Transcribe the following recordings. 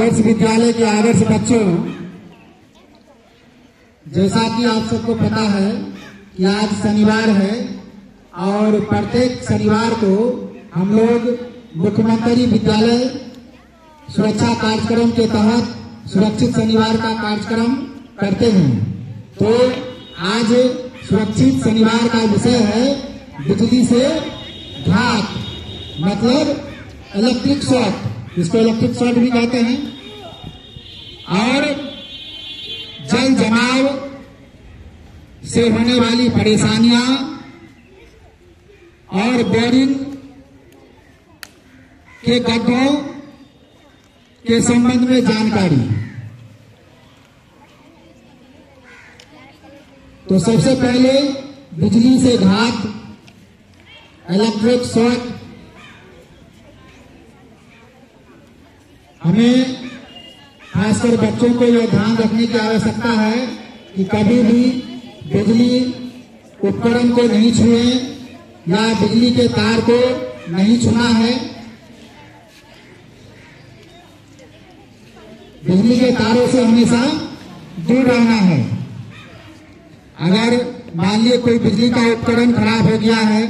आदर्श विद्यालय के आदर्श बच्चों, जैसा कि आप सबको पता है कि आज शनिवार है और प्रत्येक शनिवार को हम लोग मुख्यमंत्री विद्यालय सुरक्षा कार्यक्रम के तहत सुरक्षित शनिवार का कार्यक्रम करते हैं। तो आज सुरक्षित शनिवार का विषय है बिजली से घात, मतलब इलेक्ट्रिक शॉक, इसको इलेक्ट्रिक शॉक भी कहते हैं। और जल जमाव से होने वाली परेशानियां और बोरिंग के गड्ढों के संबंध में जानकारी। तो सबसे पहले बिजली से घात, इलेक्ट्रिक शॉक, हमें खासकर बच्चों को यह ध्यान रखने की आवश्यकता है कि कभी भी बिजली उपकरण को नहीं छुए या बिजली के तार को नहीं छूना है। बिजली के तारों से हमेशा दूर रहना है। अगर मान लीजिए कोई बिजली का उपकरण खराब हो गया है,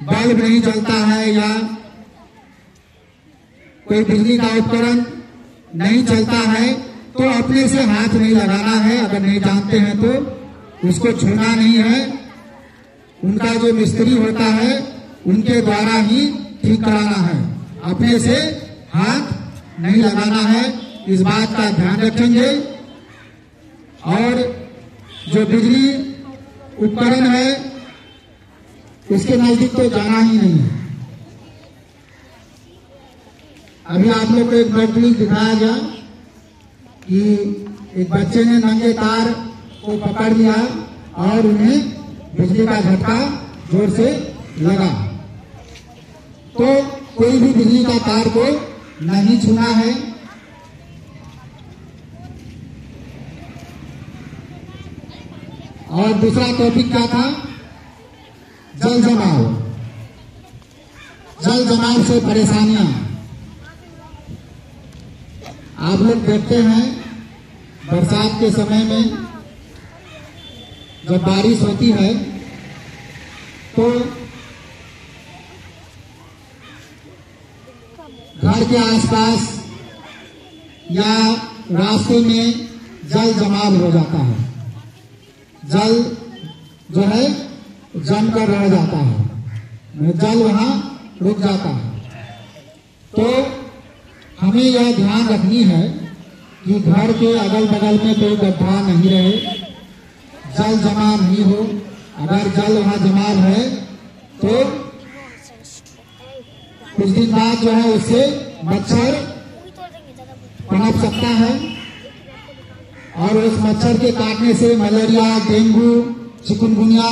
बल्ब नहीं जलता है या कोई बिजली का उपकरण नहीं चलता है, तो अपने से हाथ नहीं लगाना है। अगर नहीं जानते हैं तो उसको छूना नहीं है। उनका जो मिस्त्री होता है उनके द्वारा ही ठीक कराना है, अपने से हाथ नहीं लगाना है। इस बात का ध्यान रखेंगे। और जो बिजली उपकरण है उसके नजदीक तो जाना ही नहीं है। अभी आप लोग को एक तस्वीर दिखाया गया कि एक बच्चे ने नंगे तार को पकड़ लिया और उन्हें बिजली का झटका जोर से लगा। तो कोई भी बिजली का तार को नहीं छूना है। और दूसरा टॉपिक क्या था? जल जमाव। जल जमाव से परेशानियां आप लोग देखते हैं। बरसात के समय में जब बारिश होती है तो घर के आसपास या रास्ते में जल जमाव हो जाता है। जल जो है जमकर रह जाता है, जल वहां रुक जाता है। तो हमें यह ध्यान रखनी है कि घर के अगल बगल में कोई गड्ढा नहीं रहे, जल जमा नहीं हो। अगर जल वहां जमा है तो कुछ दिन बाद जो है उससे मच्छर पनप सकता है और उस मच्छर के काटने से मलेरिया, डेंगू, चिकनगुनिया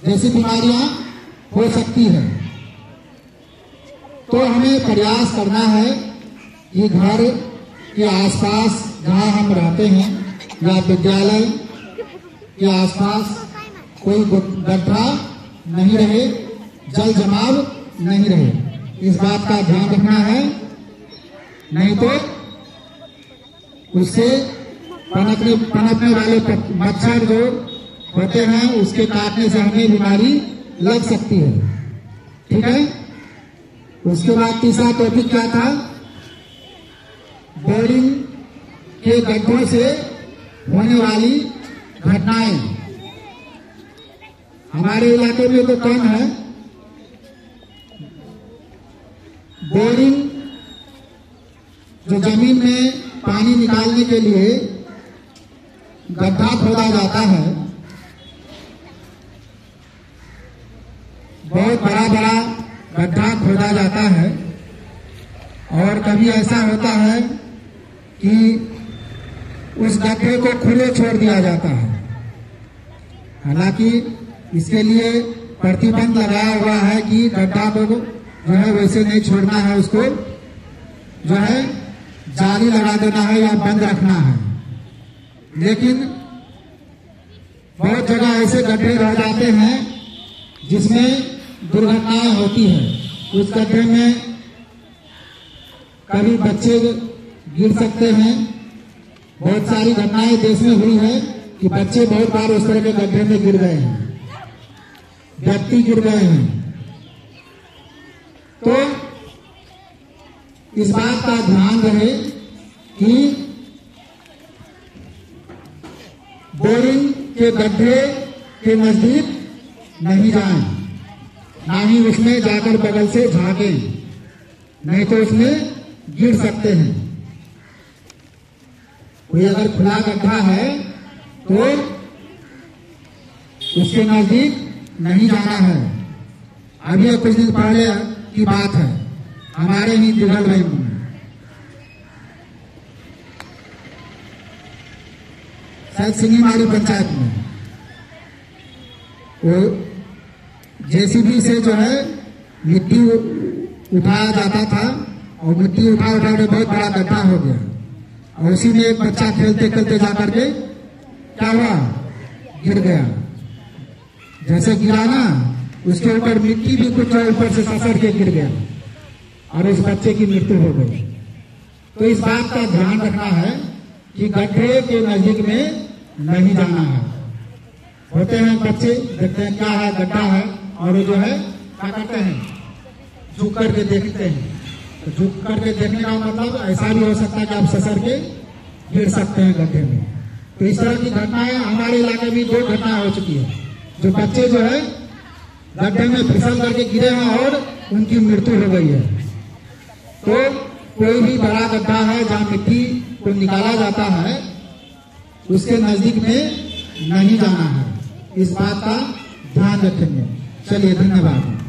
जैसी बीमारियां हो सकती है। तो हमें प्रयास करना है कि घर के आसपास जहां हम रहते हैं या विद्यालय के आसपास कोई गड्ढा नहीं रहे, जल जमाव नहीं रहे। इस बात का ध्यान रखना है, नहीं तो उससे पनपने वाले मच्छर जो होते हैं उसके काटने से हमें बीमारी लग सकती है। ठीक है। उसके बाद तीसरा टॉपिक क्या था? बोरिंग के गड्ढों से होने वाली घटनाएं। हमारे इलाके में तो कम है। बोरिंग जो जमीन में पानी निकालने के लिए गड्ढा खोदा जाता है, बहुत बड़ा बड़ा गड्ढा खोदा जाता है। और कभी ऐसा होता है कि उस गड्ढे को खुले छोड़ दिया जाता है। हालांकि इसके लिए प्रतिबंध लगाया हुआ है कि गड्ढा को जो है वैसे नहीं छोड़ना है, उसको जो है जाली लगा देना है या बंद रखना है। लेकिन बहुत जगह ऐसे गड्ढे रह जाते हैं जिसमें दुर्घटनाएं होती है। उस गड्ढे में कभी बच्चे गिर सकते हैं। बहुत सारी घटनाएं देश में हुई है कि बच्चे बहुत बार उस तरह के गड्ढे में गिर गए हैं, व्यक्ति गिर गए हैं। तो इस बात का ध्यान रहे कि बोरिंग के गड्ढे के नजदीक नहीं जाएं, ना ही उसमें जाकर बगल से झांकें, नहीं तो उसमें गिर सकते हैं। कोई अगर खुला गड्ढा है तो उसके नजदीक नहीं जाना है। अभी कुछ दिन पहले की बात है, हमारे ही दिघल में शायद सिंगीमारी पंचायत में वो जेसीबी से जो है मिट्टी उठाया जाता था और मिट्टी उठा के बहुत बड़ा गड्ढा हो गया और उसी में एक बच्चा खेलते खेलते जाकर के क्या हुआ, गिर गया। जैसे गिरा ना, उसके ऊपर मिट्टी भी कुछ ऊपर से ससर के गिर गया और उस बच्चे की मृत्यु हो गई। तो इस बात का ध्यान रखना है कि गड्ढे के नजदीक में नहीं जाना है। होते हैं बच्चे, देखते हैं क्या है, गड्ढा है, और जो है क्या करते हैं, झुक करके देखते हैं। तो झुक करके देखने का मतलब ऐसा भी हो सकता है कि आप ससर के गिर सकते हैं गड्ढे में। तो इस तरह की घटनाएं हमारे इलाके में 2 घटनाएं हो चुकी है, जो बच्चे जो है गड्ढे में फिसल करके गिरे हैं और उनकी मृत्यु हो गई है। तो कोई भी बड़ा गड्ढा है जहाँ मिट्टी को निकाला जाता है, उसके नजदीक में नहीं जाना है। इस बात का ध्यान रखेंगे। चलिए, धन्यवाद।